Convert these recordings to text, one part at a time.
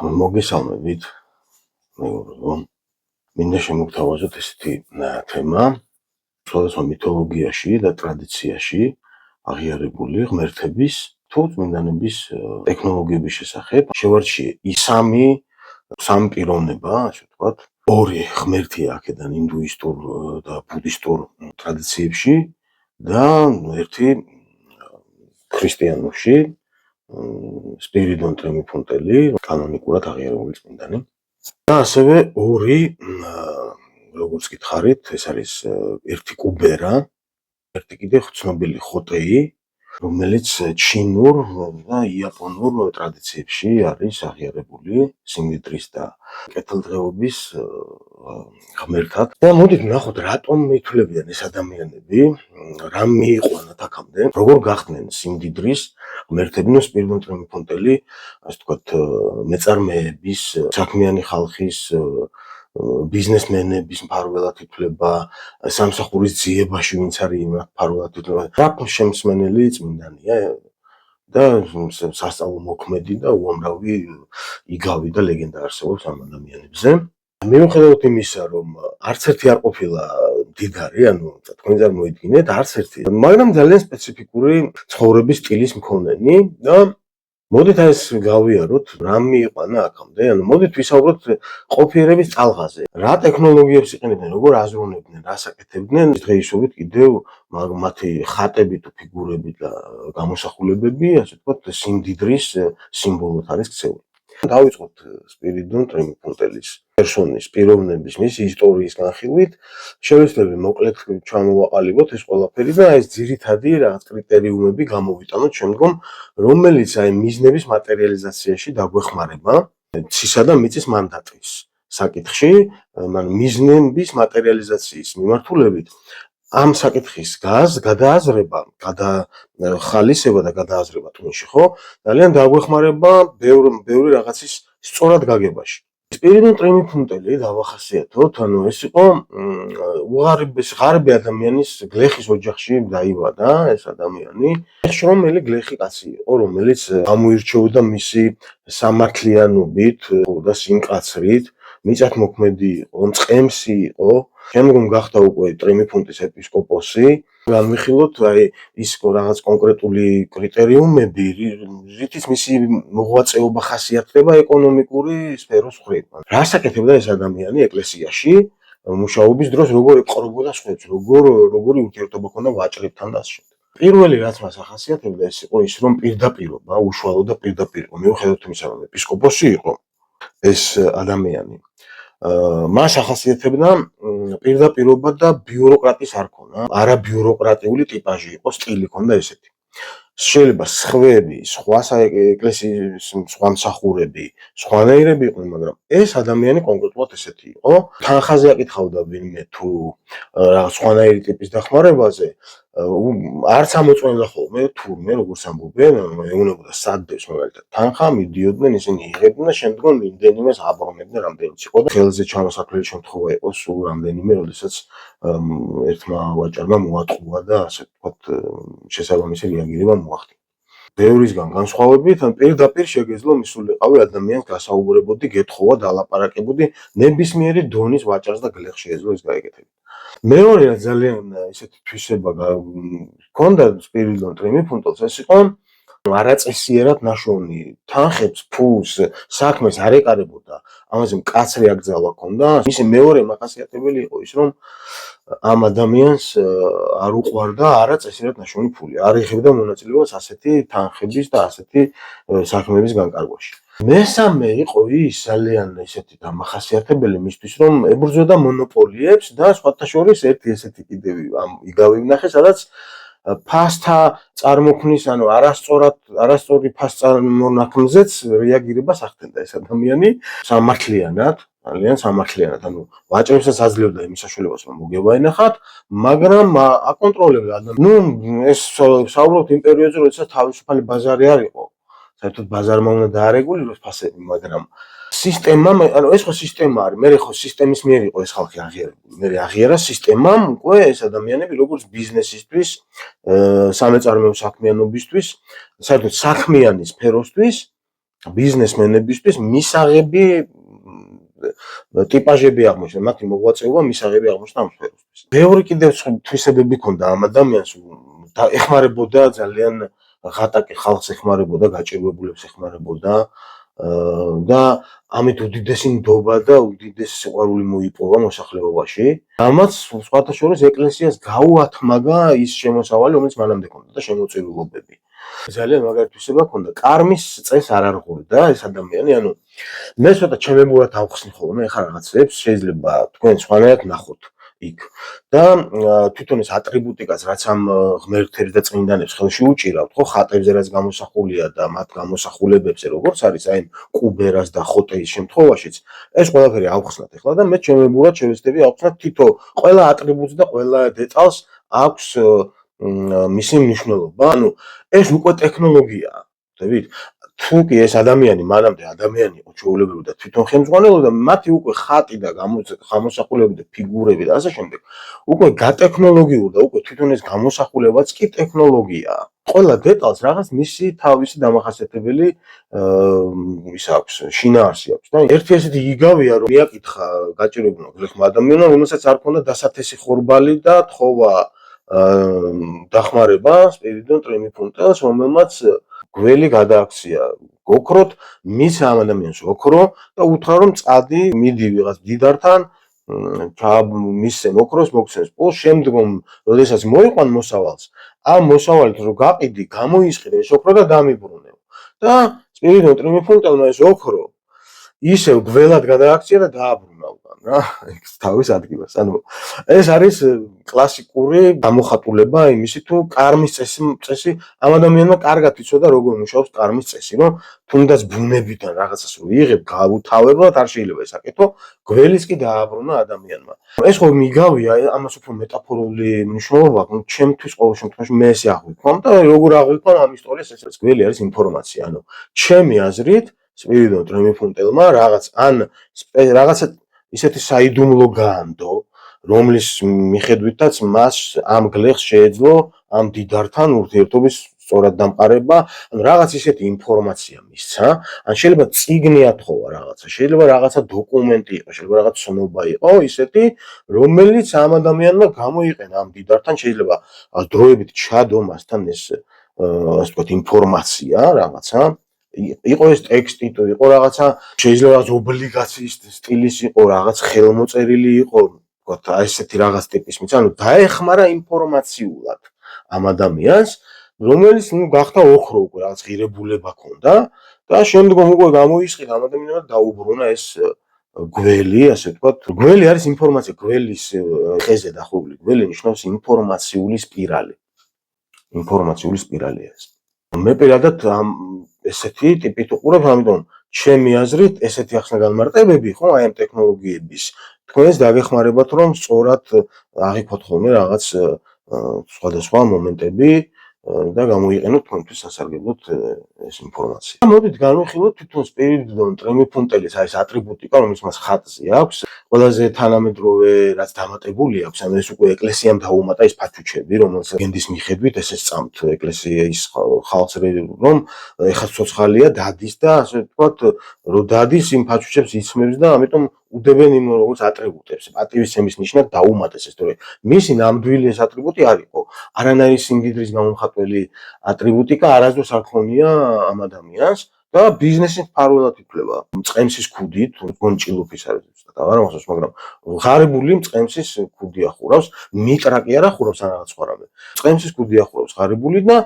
მოგესალმებით, მეგობრებო. მინდა შემოგთავაზოთ ესეთი თემა, სხვადასხვა მითოლოგიაში და ტრადიციაში აღიარებული ღმერთების თუ წმინდანების ტექნოლოგიების შესახებ. შევარჩიე სამი პიროვნება, ასე ვთქვათ, ორი ღმერთია აქედან ინდუისტურ და ბუდისტურ ტრადიციებში და ერთი ქრისტიანულში. სპირიდონ ტრემიფუნტელი, კანონიკურად აღიარებული წმინდანი. და ასევე ორი, როგორც გითხარით, ეს არის ერთი კუბერა, ერთი კიდე ცნობილი ხოტეი, რომელიც ჩინურ და იაპონურ ტრადიციებში არის აღიარებული სიმდიდრის და კეთილდღეობის ღმერთად. და მოდით ვნახოთ, რატომ ითვლებიან ეს ადამიანები, რა მიიყვანათ აქამდე, როგორ გახდნენ სიმდიდრის ღმერთები. სპირიდონ ტრემიფუნტელი, ასე ვთქვათ, მეწარმეების, საქმიანი ხალხის, ბიზნესმენების მფარველად ითვლება, სამსახურის ძიებაში ვინც არის იმათ მფარველად ითვლება. შემსმენელი წმინდანია და სასწავლო მოქმედი და უამრავი იგავი და ლეგენდა არსებობს ამ ადამიანებზე. მიუხედავად იმისა, რომ არც ერთი არ ყოფილა მდიდარი, ანუ თქვენ წარმოიდგინეთ, არც ერთი, მაგრამ ძალიან სპეციფიკური ცხოვრების სტილის მქონენი და მოდით ეს გავიაროთ, რა მიიყვანა აქამდე, ანუ მოდით ვისაუბროთ ყოფიერების წალღაზე. რა ტექნოლოგიებს იყენებდნენ, როგორ აზროვნებდნენ, რას აკეთებდნენ, დღეისობით კიდევ მათი ხატები თუ ფიგურები და გამოსახულებები, ასე ვთქვათ, სიმდიდრის სიმბოლოდ არის ქცეული. დავიწყოთ სპირიდონ ტრემიფუნტელის პერსონის, პიროვნების, მისი ისტორიის განხილვით. შევეცდები მოკლედ ჩამოვაყალიბოთ ეს ყველაფერი და ეს ძირითადი რაღაც კრიტერიუმები გამოვიტანოთ შემდგომ, რომელიც მიზნების მატერიალიზაციაში დაგვეხმარება ცისა და მიწის მანდატის საკითხში, მიზნების მატერიალიზაციის მიმართულებით. ამ საკითხის გადააზრება, ხალისება და გადააზრება თუნში, ხო, ძალიან დაგვეხმარება ბევრი რაღაცის სწორად გაგებაში. სპირიდონ ტრემიფუნტელი დავახასიათოთ, ანუ ეს იყო ღარიბი ადამიანის გლეხის ოჯახში დაიბადა ეს ადამიანი. შრომელი გლეხი კაცი იყო, რომელიც გამოირჩეოდა მისი სამართლიანობით და სიმკაცრით, მიწათმოქმედი იყო, მწყემსი იყო. შემდგომ გახდა უკვე ტრემიფუნტის ეპისკოპოსი. განვიხილოთ ის რაღაც კონკრეტული კრიტერიუმები, რითიც მისი მოღვაწეობა ხასიათდება ეკონომიკური სფეროს მხრივ. რას აკეთებდა ეს ადამიანი ეკლესიაში მუშაობის დროს, როგორ ეყრობოდა სხვებს, როგორი ურთიერთობა ჰქონდა ვაჭრებთან და ასე შემდეგ. პირველი რაც მას ახასიათებდა, ეს იყო ის, რომ პირდაპირობა, უშუალო და პირდაპირ იყო, მიუხედავად იმისა, რომ ეპისკოპოსი იყო ეს ადამიანი. მას ახასიათებდა პირდაპირობა და ბიუროკრატის არ ქონა, არაბიუროკრატიული ტიპაჟი იყო, სტილი ქონდა ესეთი. შეიძლება სხვები, სხვა ეკლესიის სხვა მსახურები, სხვანაირები იყვნენ, მაგრამ ეს ადამიანი კონკრეტულად ესეთი იყო. თანხაზე აკითხავდა ვინმე თუ სხვანაირი ტიპის დახმარებაზე, არც ამოწმებდა ხოლმე თურმე, როგორც ამბობენ, ეუნებოდა სადდეს მაგალითად თანხა, მიდიოდნენ, ისინი იღებდნენ და შემდგომ იმდენიმეს აბრუნებდნენ, რამდენიც იყო და ხელზე ჩამოსაკლელი შემთხვევა იყო სულ რამდენიმე, როდესაც ერთმა ვაჭარმა მოატყუა და ასე ვთქვათ, შესაბამისი რეაგირება მოახდინა. ბევრისგან განსხვავებით, პირდაპირ შეგეძლო მისულიყავი ადამიანს გასაუბრებოდი, გეთხოვა, დალაპარაკებოდი, ნებისმიერი დონის ვაჭარს და გლეხს შეეძლო ის გაეკეთებინა. მეორე რაც ძალიან ესეთი თვისება ჰქონდა სპირიდონ ტრემიფუნტელს, ეს იყო არაწესიერად ნაშოვნი, თანხებს, ფულს, საქმეს არ ეკარებოდა, ამაზე მკაცრი აკრძალვა ჰქონდა. მისი მეორე მახასიათებელი იყო ის, რომ ამ ადამიანს არ უყვარდა არაწესიერად ნაშოვნი ფული, არ იღებდა მონაწილეობას ასეთი თანხების და ასეთი საქმეების განკარგვაში. მესამე იყო ის ძალიან ესეთი დამახასიათებელი მისთვის, რომ ებრძოდა მონოპოლიებს და სხვათა შორის ერთი ესეთი კიდევ იგავი ვნახე, სადაც ფასთა წარმოქმნის, ანუ არასწორი ფასს წარმონაქმნზეც რეაგირებას ახდენდა ეს ადამიანი სამართლიანად, ძალიან სამართლიანად, ანუ ვაჭრებსაც აძლევდა იმის საშუალებას, რომ მოგება ენახათ, მაგრამ აკონტროლებდა. ეს საუბრობთ იმ პერიოდზე, როდესაც თავისუფალი ბაზარი არ იყო. საერთოდ ბაზარმა უნდა დაარეგულიროს ფასები, მაგრამ სისტემა, ანუ ეს ხო სისტემა არის, მე ხო სისტემის მიერ იყო ეს ხალხი აღიარებული. მე აღიარა სისტემამ უკვე ეს ადამიანები როგორც ბიზნესისთვის, სამეწარმეო საქმიანობისთვის, საერთოდ საქმიანი სფეროსთვის ბიზნესმენებისთვის მისაღები ტიპაჟები აღმოჩნდა, მათი მოღვაწეობა მისაღები აღმოჩნდა ამ სფეროსთვის. ბევრი კიდევ თვისებები ჰქონდა ამ ადამიანს, ეხმარებოდა ძალიან ღატაკი ხალხს ეხმარებოდა, გაჭირვებულებს ეხმარებოდა და ამით უდიდესი ნდობა და უდიდესი სიყვარული მოიპოვა მოსახლეობაში. ამაც სხვათა შორის ეკლესიას გაუათმაგა ის შემოსავალი, რომელიც მანამდე ჰქონდა და შემოწირულობები. ძალიან მაგარი თვისება ჰქონდა. კარმის წეს არ არღვევდა ეს ადამიანი, ანუ მე ცოტა ჩემებურად ავხსნი ხოლმე ახლა რაღაცებს, შეიძლება თქვენ სხვანაირად ნახოთ იქ. და თვითონ ეს ატრიბუტიკას რაც ამ ღმერთებს და წმინდანებს ხელში უჭირავთ, ხო, ხატებზე რაც გამოსახულია და მათ გამოსახულებებზე როგორც არის, აი კუბერას და ხოტეის შემთხვევაშიც, ეს ყველაფერი ავხსნათ ახლა და მე ჩემებურად შევეცდები ავხსნათ თითო ყველა ატრიბუტს და ყველა დეტალს აქვს მისი მნიშვნელობა. ანუ ეს უკვე ტექნოლოგიაა, ხვდებით? თუ კი ეს ადამიანი მანამდე ადამიანი იყო ჩვეულებრივი და თვითონ ხელმძღვანელობდა, მათი უკვე ხატი და გამოსახულებები და ფიგურები და ასე შემდეგ უკვე გატექნოლოგიურდა და უკვე თვითონ ეს გამოსახულებაც კი ტექნოლოგიაა. ყველა დეტალს რაღაც მისი თავისი დამახასიათებელი ის აქვს, შინაარსი აქვს და ერთი ესეთი იგავია რომ მიაკითხა გაჭირებულმა გლეხმა ადამიანმა, რომელსაც არ ქონდა დასათესი ხორბალი და თხოვა დახმარება სპირიდონ ტრიმიფუნტელს, რომელმაც გველი გადააქცია გოქროთ, მის ამ ადამიანს ოქრო და უთხრა რომ წადი, მიდი ვიღაც დიდართან, მისცემ ოქროს, მოგცემს პულს, შემდგომ, როდესაც მოიყვან მოსავალს, ამ მოსავალით რო გაყიდი, გამოისყიდე ეს ოქრო და დამიბრუნე. და სპირიდონ ტრიმიფუნტელმა ეს ოქრო ისევ გველად გადააქცია და დააბრუნა უკან რა, თავის ადგილას. ანუ ეს არის კლასიკური გამოხატულება იმისი თუ კარმის წესი ამ ადამიანმა კარგად იცოდა როგორ მუშაობს კარმის წესი, რომ თუნდაც ბუნებიდან რაღაცას რო იღებ გაუთავებლად არ შეიძლება ეს აკეთო, გველის კი დააბრუნა ადამიანმა. ეს ხო მიგავია, ამას უფრო მეტაფორული მნიშვნელობა აქვს, ჩემთვის ყოველ შემთხვევაში მე ესე აღვიქვამ და როგორ აღვიქვამ ამ ისტორიას, ეს გველი არის ინფორმაცია. ანუ ჩემი აზრით სპირიდონ ტრიმიფუნტელმა რაღაცა ისეთი საიდუმლო გაანდო, რომლის მიხედვითაც მას ამ გლეხს შეეძლო ამ დიდართან ურთიერთობის სწორად დამყარება, ანუ რაღაც ისეთი ინფორმაცია მისცა, ან შეიძლება წიგნი ათხოვა რაღაცა, შეიძლება რაღაცა დოკუმენტი იყო, შეიძლება რაღაც ცნობა იყო ისეთი, რომელიც ამ ადამიანმა გამოიყენა ამ დიდართან, შეიძლება დროებით ჩადო მასთან ეს ასე ვთქვათ ინფორმაცია რაღაცა. იყო ეს ტექსტი, თუ იყო რაღაცა, შეიძლება რაღაც ობლიგაციის სტილის იყო, რაღაც ხელმოწერილი იყო, ვთქვათ, ესეთი რაღაც ტიპის მიც, ანუ დაეხმარა ინფორმაციულად ამ ადამიანს, რომელიც გახდა ოქრო უკვე რაღაც ღირებულება ჰქონდა და შემდგომ უკვე გამოისყიდა ამ ადამიანმა დაუბრუნა ეს გველი, ასე ვთქვათ. გველი არის ინფორმაცია, გველის ხეზე დახვეული გველი ნიშნავს ინფორმაციული სპირალი. ინფორმაციული სპირალია ეს. მე პირადად ესეთი ტიპით უყურებ, ამიტომ ჩემი აზრით ესეთი ახსნა განმარტებები, ხო, აი ამ ტექნოლოგიების თქვენს დაგეხმარებათ, რომ სწორად აღიქვათ ხოლმე რაღაც სხვადასხვა მომენტები და გამოიყენოთ თქვენთვის სასარგებლოდ ეს ინფორმაცია. მოდით განვიხილოთ თვითონ სპირიდონ ტრიმიფუნტელის აი ეს ატრიბუტიკა, რომელიც მას ხატზე აქვს, ყველაზე თანამედროვე რაც დამატებული აქვს, ანუ ეს უკვე ეკლესიამ დაუმატა ეს ფაჩუჩები, რომელსაც გენდის მიხედვით ესე სწამთ ეკლესიის ხალხს, რომ ეხა ცოცხალია, დადის და ასე ვთქვათ, რომ დადის იმ ფაჩუჩებს იცმევს და ამიტომ უდებენ იმ როგორც ატრიბუტებს. პატივისცემის ნიშნად დაუმატეს ეს, თორე მისი ნამდვილი ეს ატრიბუტი არ იყო. არანაირი სიმდიდრის გამომხატველი ატრიბუტიკა არასდროს არ ქონია ამ ადამიანს და ბიზნესის მფარველად ითვლება. მწყემსის ქუდით, გონჭილუფის არის ზუსტად აღარ მახსოვს, მაგრამ ღარიბული მწყემსის ქუდი ახურავს, მიტრა კი არ ახურავს ან რაღაც სხვა რამე. მწყემსის ქუდი ახურავს ღარიბული და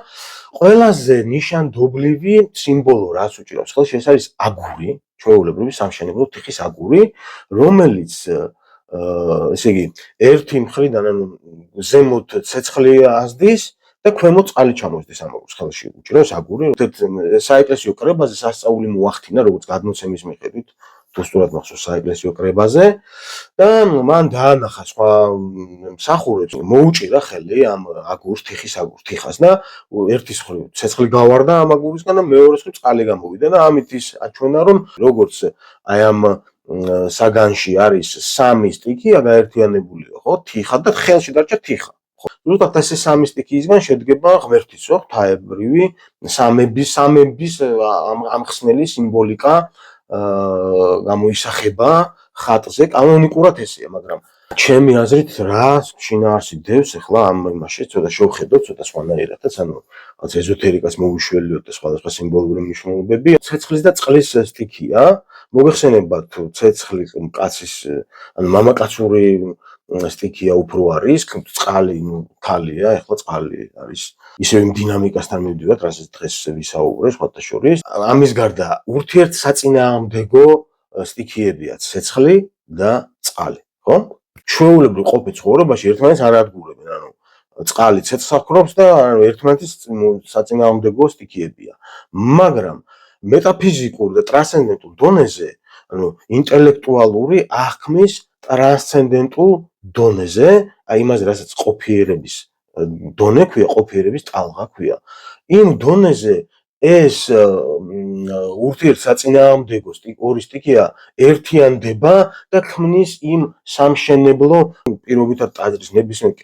ყველაზე ნიშანდობლივი სიმბოლო რაც უჭირავს ხელში, ეს არის აგური, ჩვეულებრივი სამშენებლო თიხის აგური, რომელიც ესე იგი ერთი მხრიდან ანუ ზემოთ ცეცხლი ազდის და ქვემოთ წყალი ჩამოსდის ამ აგურს ხელში უჭირავს აგური. საეკლესიო კრებაზე სასწაული მოახდინა, როგორც გადმოცემის მიხედვით, თუ სწორად მახსოვს საეკლესიო კრებაზე და მან დაანახა სხვა მსახურებს, მოუჭირა ხელი ამ აგურს, თიხის აგურს, თიხას და ერთის მხრივ ცეცხლი გავარდა ამ აგურისგან და მეორეს მხრივ წყალი გამოვიდა და ამით ის აჩვენა, რომ როგორც აი ამ საგანში არის სამი სტიქი გაერთიანებულია, ხო, თიხა და ხელში დარჩა თიხა. ზუსტად ეს სამი სტიქიისგან შედგება ღმერთისო, ღვთაებრივი, სამების ამხსნელი სიმბოლიკა გამოისახება ხატზე, კანონიკურად ესეა, მაგრამ ჩემი აზრით რა შინაარსი დევს ახლა ამ იმაში ცოტა შევხედოთ ცოტა სხვანაირადაც, ანუ რაღაც ეზოთერიკას მოვიშველიოთ და სხვადასხვა სიმბოლური მნიშვნელობები. ცეცხლის და წყლის სტიქია, მოგეხსენებათ თუ ცეცხლი კაცის, ანუ მამაკაცური სტიქია უფრო არის, წყალი, ქალია, ახლა წყალი არის. ისევ იმ დინამიკასთან მივდივართ, რასაც დღეს ვისაუბრე სხვათა შორის. ამის გარდა ურთიერთსაწინააღმდეგო სტიქიებია ცეცხლი და წყალი, ხო? ჩვეულებრივ ყოფილ ცხოვრებაში ერთმანეთს არ ადგურებენ, ანუ წყალი ცეცხლს აფქრობს და ერთმანეთის საწინააღმდეგო სტიქიებია. მაგრამ მეტაფიზიკურ და ტრანსცენდენტულ დონეზე, ანუ ინტელექტუალური აღქმის ტრანსცენდენტულ დონეზე, აი იმაზე, რასაც ყოფიერების დონე ქვია, ყოფიერების ტალღა ქვია. იმ დონეზე ეს ურთიერთსაწინააღმდეგო ორი სტიქია ერთიანდება და ქმნის იმ სამშენებლო პირობითად ტაძრის ნებისმიერ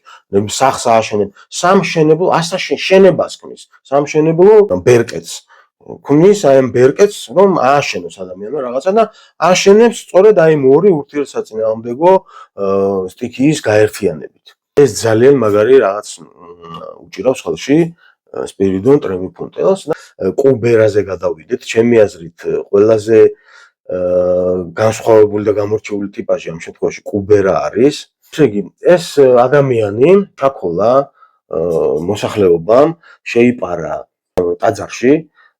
სახს ააშენებს, სამშენებლო შენებას ქმნის, სამშენებლო ბერკეტს ქმნის, აი ამ ბერკეტს რომ ააშენოს ადამიანმა რაღაცა და ააშენებს სწორედ აი ორი ურთიერთსაწინააღმდეგო სტიქიის გაერთიანებით. ეს ძალიან მაგარი რაღაც უჭირავს ხელში სპირიდონ ტრემიფუნტელს და კუბერაზე გადავიდეთ. ჩემი აზრით ყველაზე განსხვავებული და გამორჩეული ტიპაჟი ამ შემთხვევაში კუბერა არის. ესე იგი, ეს ადამიანი ჩაქოლა მოსახლეობამ შეიპარა ტაძარში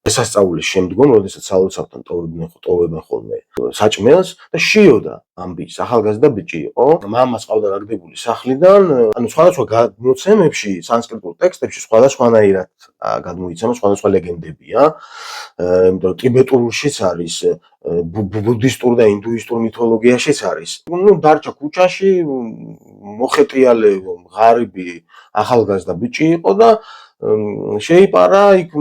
შესასწავლის შემდგომ, როდესაც სალოცავთან ტოვებენ ხოლმე საჭმელს და შიოდა ამ ბიჭს, ახალგაზრდა ბიჭი იყო. მამას ყავდა გაგდებული სახლიდან, ანუ სხვადასხვა გამოცემებში, სანსკრიტულ ტექსტებში სხვადასხვანაირად გადმოიცემა, სხვადასხვა ლეგენდებია. იმიტომ რომ ტიბეტურშიც არის, ბუდისტურ და ინდუისტურ მითოლოგიაშიც არის. დარჩა ქუჩაში, მოხეტიალე ღარიბი ახალგაზრდა ბიჭი იყო და შეიპარა, იქ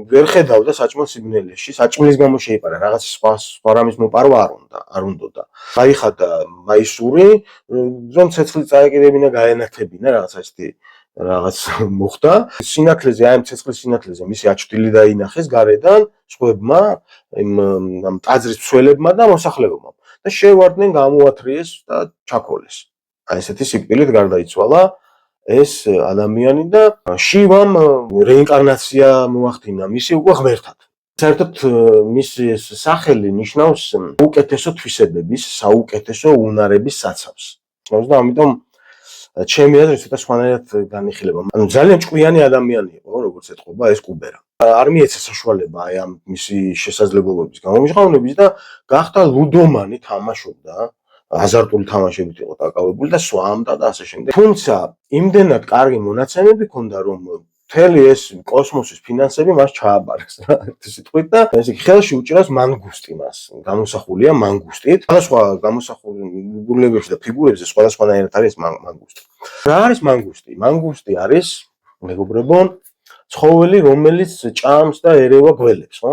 ვერ ხედავდა საჭმელ სიგნალებში, საჭმლის გამო შეიპარა, რაღაც სხვა რამის მოპარვა არ უნდოდა. გაიხადა მაისური, რომ ცეცხლი წაეკიდებინა, გაენათებინა, რაღაც ასეთი რაღაც მოხდა. სინათლეზე, აი ამ ცეცხლის სინათლეზე მისი აჩვდილი დაინახეს გარედან სხვებმა, ამ ტაძრის მცველებმა და მოსახლეობამ და შევარდნენ, გამოათრიეს და ჩაქოლეს. აი ესეთი სიკვდილით გარდაიცვალა ეს ადამიანი და შივამ რეინკარნაცია მოახდინა მისი უკვე ღმერთად. საერთოდ მისი სახელი ნიშნავს უკეთესო თვისებების, საუკეთესო უნარების საცავს. და ამიტომ ჩემი აზრით ცოტა სხვანაირად განიხილება. ანუ ძალიან ჭკვიანი ადამიანი იყო, როგორც ეთყობა ეს კუბერა. არ მიეცა საშუალება აი ამ მისი შესაძლებლობების გამომჟღავნების და გახდა ლუდომანი, თამაშობდა. აზარტული თამაშებით იყო დაკავებული და სვამდა და ასე შემდეგ. თუმცა იმდენად კარგი მონაცემები ჰქონდა, რომ მთელი ეს კოსმოსის ფინანსები მას ჩააბარეს რა ერთი სიტყვით და ესე ხელში უჭირავს მანგუსტი მას. გამოსახულია მანგუსტით. სხვადასხვა გამოსახულებებში და ფიგურებზე სხვადასხვანაირად არის მანგუსტი. რა არის მანგუსტი? მანგუსტი არის, მეგობრებო, ცხოველი, რომელიც ჭამს და ერევა გველებს, ხო?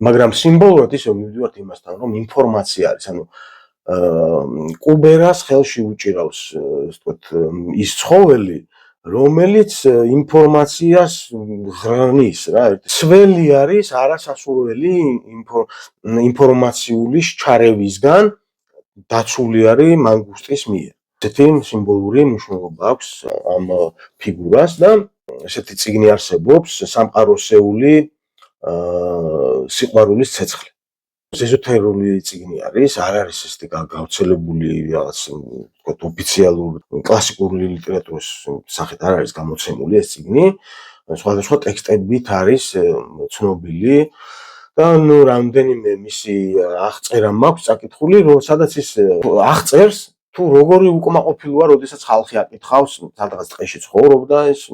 მაგრამ სიმბოლურად ისევ მივდივართ იმასთან, რომ ინფორმაცია არის, ანუ კუბერას ხელში უჭირავს, ასე ვთქვათ, ის ცხოველი, რომელიც ინფორმაციას ღრნის რა. სველი არის არასასურველი ინფორმაციული ჩარევისგან დაცული არის მანგუსტის მიერ. ესეთი სიმბოლური მნიშვნელობა აქვს ამ ფიგურას და ესეთი წიგნი არსებობს, სამყაროსეული სიყვარულის ცეცხლი. ეზოთერული წიგნი არის, არ არის ესეთი გავრცელებული რაღაც ვთქვათ ოფიციალური კლასიკური ლიტერატურის სახით არ არის გამოცემული ეს წიგნი. სხვადასხვა ტექსტებით არის ცნობილი და ნუ რამდენიმე მისი აღწერა მაქვს წაკითხული, რომ სადაც ის აღწერს თუ როგორი უკმაყოფილოა, როდესაც ხალხი აკითხავს, სადღაც ტყეში ცხოვრობდა ეს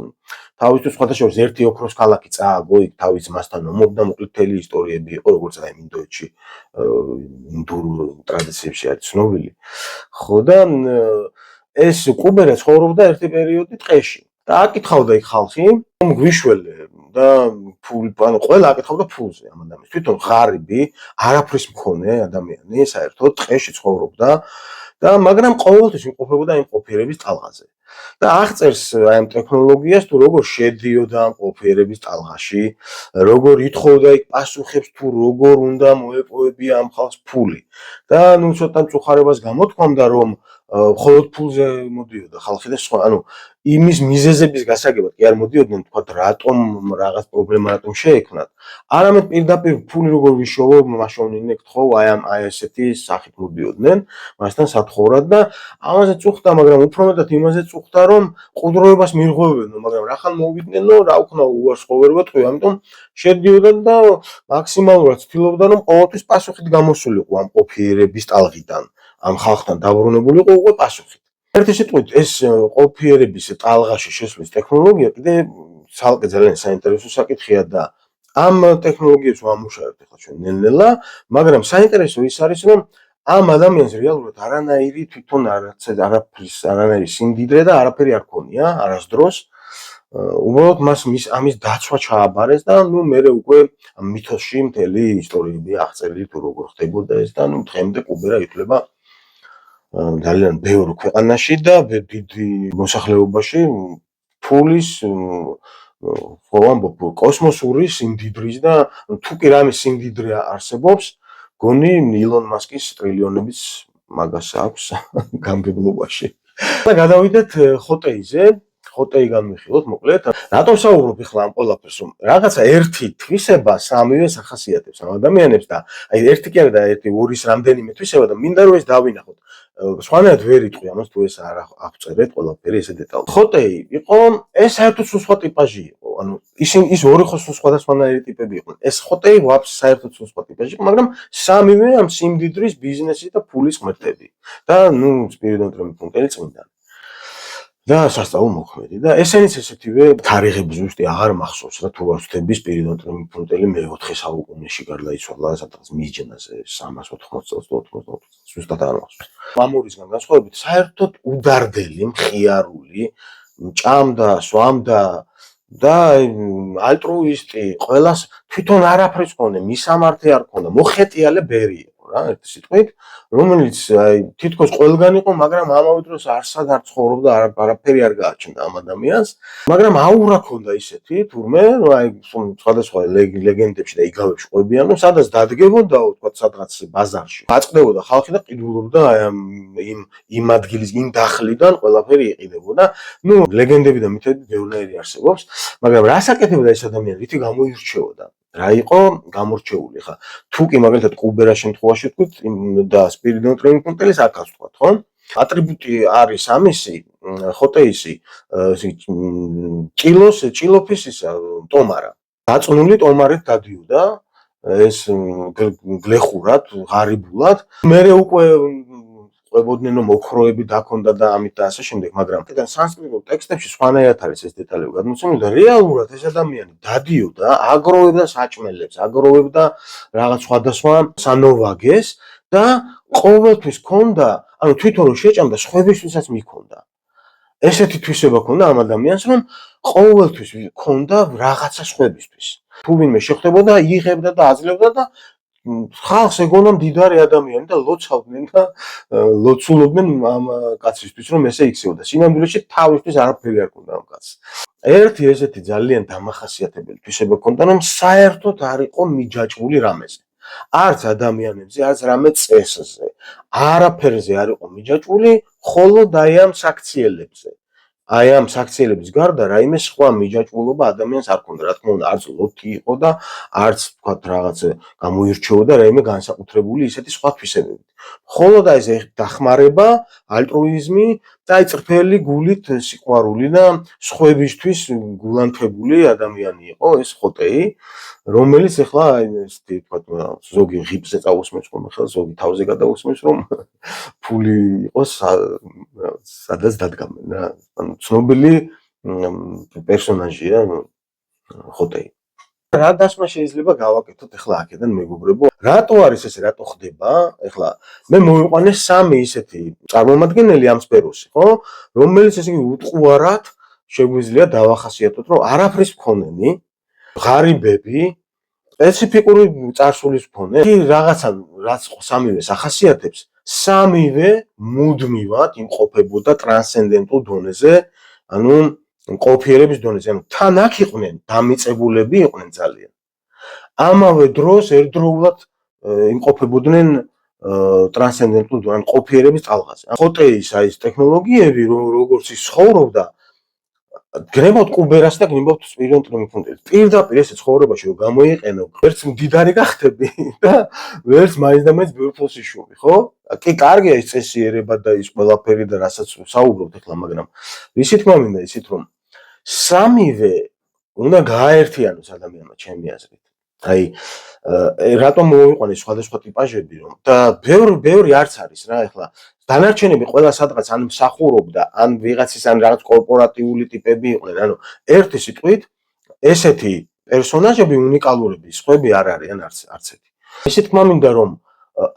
თავისთვის სხვათა შორის ერთი ოქროს ქალაქი წააგო, იქ თავის ძმასთან ომობდა, მოკლედ მთელი ისტორიები იყო, როგორც აი ინდოეთში, ინდურ ტრადიციებში არის ცნობილი. ხო და ეს კუბერა ცხოვრობდა ერთი პერიოდი ტყეში და აკითხავდა იქ ხალხი, გვიშველე და ანუ ყველა აკითხავდა ფულზე ამ ადამიანს. თვითონ ღარიბი, არაფრის მქონე ადამიანი, საერთოდ ტყეში ცხოვრობდა და მაგრამ ყოველთვის იმყოფებოდა იმ ყოფიერების ტალღაზე. და აღწერს აი ამ ტექნოლოგიას თუ როგორ შედიოდა ამ ყოფიერების ტალღაში, როგორ ითხოვდა იქ პასუხებს თუ როგორ უნდა მოეპოვებია ამ ხალხს ფული. და ცოტა მწუხარებას გამოთქვამდა რომ მხოლოდ ფულზე მოდიოდა ხალხი და სხვა, იმის მიზეზების გასაგებად კი არ მოდიოდნენ, თქვა რატომ რაღაც პრობლემა რატომ შეექმნათ. არამედ პირდაპირ ფული როგორ ვიშოვო, მაშოვნინე გთხოვ, აი ესეთი სახით მოდიოდნენ, მასთან სათხოვრად და ამაზე წუხდა, მაგრამ უფრო მეტად იმაზე წუხდა, რომ ყუდროებას მირღვევებდნენ, მაგრამ რახან მოვიდნენ, რა უქნა უარს ხო ვერ ვეთქვი, ამიტომ შედიოდა და მაქსიმალურად ცდილობდა, რომ ყოველთვის პასუხით გამოსულიყო ამ ყოფიერების ტალღიდან, ამ ხალხთან დაბრუნებულიყო უკვე პასუხით. ერთი სიტყვით ეს ყოფიერების ტალღაში შესვლის ტექნოლოგია კიდე ცალკე ძალიან საინტერესო საკითხია და ამ ტექნოლოგიებს ვამუშავებთ ახლა ჩვენ ნელ-ნელა, მაგრამ საინტერესო ის არის, რომ ამ ადამიანს რეალურად არანაირი თვითონ არანაირი სიმდიდრე და არაფერი არ ქონია არასდროს. უბრალოდ მას ამის დაცვა ჩააბარეს და მერე უკვე მითოსში მთელი ისტორიები აღწერილი თუ როგორ ხდებოდა ეს და დღემდე კუბერა ითვლება ძალიან ბევრ ქვეყანაში და დიდი მოსახლეობაში ფულის კოსმოსური სიმდიდრის და თუ კი რამე სიმდიდრე არსებობს, გონი ილონ მასკის ტრილიონების მაგას აქვს გამგებლობაში. და გადავიდეთ ხოტეიზე. ხოტეი განვიხილოთ მოკლედ. რატომ საუბრობ ახლა ამ ყველაფერს, რომ რაღაცა ერთი თვისება სამივე ახასიათებს ამ ადამიანებს და აი ერთი კი არა და ერთი ორის რამდენიმე თვისება და მინდა რომ ეს დავინახოთ. სხვანაირად ვერ იტყვი ამას თუ ეს არ აღწერეთ ყველაფერი ესე დეტალურად. ხოტეი იყო ეს საერთოდ სხვა ტიპაჟი იყო. ის ორი სხვადასხვანაირი ტიპები იყვნენ. ეს ხოტეი ვაფშე საერთოდ სხვა ტიპაჟი იყო, მაგრამ სამივე ამ სიმდიდრის ბიზნესის და ფულის ღმერთები. და სპირიდონტრემი პუნქტელი წმინდანი. და სასწავლო მოქმედი და ესენიც ესეთივე თარიღები ზუსტი აღარ მახსოვს რა თუ არ ვთქვი სპირიდონტრემი პუნქტელი მე-4 საუკუნეში გარდაიცვალა სადღაც მისჯენაზე 380 წელს 80 წელს ზუსტად არ მახსოვს. ამ ორისგან განსხვავებით საერთოდ უდარდელი, მხიარული, ჭამდა, სვამდა და ალტრუისტი, ყველას თვითონ არაფერს ქონდა, მისამართი არ ქონდა, მოხეტიალე ბერი იყო რა, ერთი სიტყვით, რომელიც თითქოს ყველგან იყო, მაგრამ ამავე დროს არსად არ ცხოვრობდა, არაფერი არ გააჩნდა ამ ადამიანს, მაგრამ აურა ქონდა ისეთი, თურმე, სხვადასხვა ლეგენდებში და იგავებში ყვებიან, რომ სადაც დადგებოდაო, თქვა სადღაც ბაზარში, გაწყდებოდა ხალხი და ყიდულობდა იმ ადგილის, იმ დახლიდან ყველაფერი იყიდებოდა. ლეგენდები და მითები ბევრნაირი არსებობს, მაგრამ რას აკეთებდა ეს ადამიანი, რითი გამოირჩეოდა? რა იყო გამორჩეული ხა? თუ კი მაგალითად კუბერას შემთხვევაში ვთქვით და სპირიდონტრემი პუნქტელის აქაც ვთქვათ, ხო? ატრიბუტი არის ამისი, ხოტეისი, ჭილოფის ისა ტომარა. დაწნული ტომარით დადიოდა ეს გლეხურად, ღარიბულად. მერე უკვე ყვებოდნენ რომ ოქროები დაქონდა და ამით და ასე შემდეგ, მაგრამ თან სანსკრიტულ ტექსტებში სხვანაირად არის ეს დეტალები გადმოცემული და რეალურად ეს ადამიანი დადიოდა, აგროვებდა საჭმელებს, აგროვებდა რაღაც სხვადასხვა სანოვაგეს და ყოველთვის ქონდა, თვითონ რომ შეჭამდა, სხვებისთვისაც მიქონდა. ესეთი თვისება ქონდა ამ ადამიანს, რომ ყოველთვის ქონდა რაღაცა სხვებისთვის. თუ ვინმე შეხვდებოდა, იღებდა და აძლევდა და ხალხს ეგონა მდიდარი ადამიანი და ლოცავდნენ და ლოცულობდნენ ამ კაცისთვის, რომ ესე იქცეოდა. სინამდვილეში თავისთვის არაფერი არ ქონდა ამ კაცს. ერთი ესეთი ძალიან დამახასიათებელი თვისება ქონდა, რომ საერთოდ არ იყო მიჯაჭვული რამეზე. არც ადამიანებზე, არც რამე წესზე. არაფერზე არ იყო მიჯაჭვული, მხოლოდ აი ამ საქციელებზე. აი ამ საქციელების გარდა რაიმე სხვა მიჯაჭვულობა ადამიანს არ ქონდა, რა თქმა უნდა, არც ლოთი იყო და არც თქვა რაღაც გამოირჩეოდა რაიმე განსაკუთრებული ისეთი სხვა თვისებებით. მხოლოდ აი ეს დახმარება, ალტრუიზმი და აი წრფელი გულით სიყვარული და სხვებისთვის გულანთებული ადამიანი იყო ეს ხოტეი, რომელიც ახლა ესეთი თქვა ზოგი ღიბზე წაусმენს ხოლმე ხელ, ზოგი თავზე გადაусმენს, რომ ფული იყოს სადაც დადგამენ რა. ცნობილი პერსონაჟია ხოტეი. რა დასმა შეიძლება გავაკეთოთ ახლა აქედან მეგობრებო? რატო არის ესე, რატო ხდება? ახლა მე მოვიყვანე სამი ისეთი წარმომადგენელი ამ სფეროში, ხო? რომელიც ესე იგი უტყუარად შეგვიძლია დავახასიათოთ, რომ არაფრის მქონენი, ღარიბები, სპეციფიკური წარსულის მქონე, რაღაცა რაც სამივეს ახასიათებს, სამივე მუდმივად იმყოფებოდა ტრანსცენდენტულ დონეზე, ანუ მყოფიერების დონეზე, ანუ თან აქ იყვნენ დამიწებულები იყვნენ ძალიან. ამავე დროს ერთდროულად იმყოფებოდნენ ტრანსცენდენტულ დონეზე, ან მყოფიერების ტალღაზე. ხოტეის ეს ტექნოლოგიები როგორც ის ცხოვრობდა გნებავთ კუბერას და გნებავთ სპირიონ ტრიუმფუნტელს. პირდაპირ ესე ცხოვრებაში რომ გამოიყენო, ვერც მდიდარი გახდები და ვერც მაინც და მაინც ბიურფულს იშოვი, ხო? კი, კარგია ის წესიერება და ის ყველაფერი და რასაც საუბრობთ ახლა, მაგრამ ისი თქმა მინდა ისიც რომ სამივე უნდა გააერთიანოს ადამიანმა ჩემი აზრით. აი რატომ მოვიყვანე სხვადასხვა ტიპაჟები რომ და ბევრი არც არის რა ახლა დანარჩენები ყველა სადღაც ან მსახურობდა ან ვიღაცის ან რაღაც კორპორატიული ტიპები იყვნენ ანუ ერთი სიტყვით ესეთი პერსონაჟები უნიკალურები სხვები არ არიან არც ერთი ისე თქმა მინდა რომ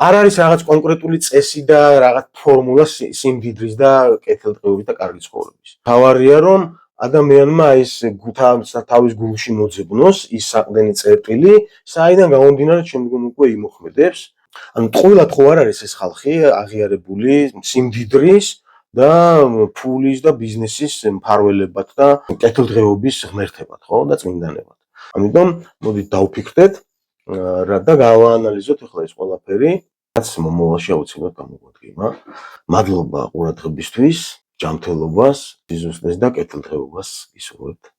არ არის რაღაც კონკრეტული წესი და რაღაც ფორმულა სიმდიდრის და კეთილდღეობის და კარგი ცხოვრების თავარია რომ ადამიანმა ის თავის გულში მოძებნოს ის საყრდენი წერტილი, საიდან გამომდინარე შემდგომ უკვე იმოქმედებს. ანუ ტყუილად ხო არ არის ეს ხალხი აღიარებული სიმდიდრის და ფულის და ბიზნესის მფარველებად და კეთილდღეობის ღმერთებად, ხო და წმინდანებად. ამიტომ მოდით დავფიქრდეთ რა და გავაანალიზოთ ახლა ეს ყველაფერი, რაც მომავალში აუცილებლად გამოგვადგება. მადლობა ყურადღებისთვის. ჯანმრთელობას, სიზუსტეს და კეთილდღეობას გისურვებთ.